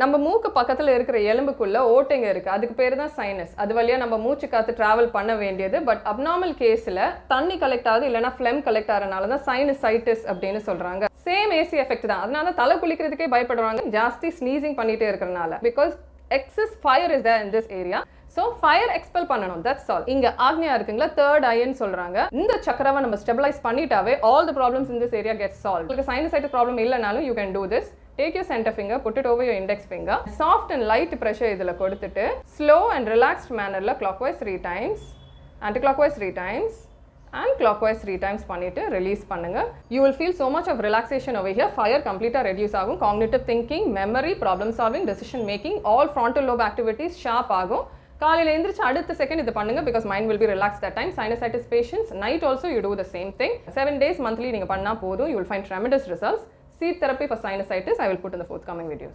நம்ம மூக்கு பக்கத்துல இருக்கிற எலும்புக்குள்ள ஓட்டைங்க இருக்கு, அதுக்கு பேரு தான் சைனஸ். அது வழியா நம்ம மூச்சு காத்து டிராவல் பண்ண வேண்டியது. பட் அப்நார்மல் கேஸ்ல தண்ணி கலெக்ட் ஆகுது இல்லைன்னா ஃபிளெம் கலெக்ட் ஆகிறனால தான் சைனசைட்டிஸ் அப்படின்னு சொல்றாங்க. சேம் ஏசி எஃபெக்ட் தான். அதனால தலை குளிக்கிறதுக்கே பயப்படுறாங்க, ஜாஸ்தி ஸ்னீசிங் பண்ணிட்டே இருக்கிறனால. Because excess fire is there in this area. So fire expel பண்ணனும், that's all. இங்க ஆக்ஞா இருக்குங்களா, third eye ன்னு சொல்றாங்க. இந்த சக்கரவை நம்ம stabilise பண்ணிட்டாவே all the problems in this area get solved. உங்களுக்கு sinusitis problem இல்லனாலும் you can do this. Take your center finger, put it over your index finger. Soft and light pressure இதுல கொடுத்துட்டு slow and relaxed mannerல clockwise 3 times, anti-clockwise 3 times and clockwise 3 times பண்ணிட்டு release பண்ணுங்க. You will feel so much of relaxation over here. Fire completely reduce ஆகும். Cognitive thinking, memory, problem solving, decision making, all frontal lobe activities sharp ஆகும். காலையில எந்திரிச்சு அடுத்த second இது பண்ணுங்க, because mind will be relaxed that time. Sinusitis patients, night also you do the same thing. 7 days monthly நீங்க பண்ணா போதும், you will find tremendous results. Seed therapy for sinusitis I will put in the forthcoming videos.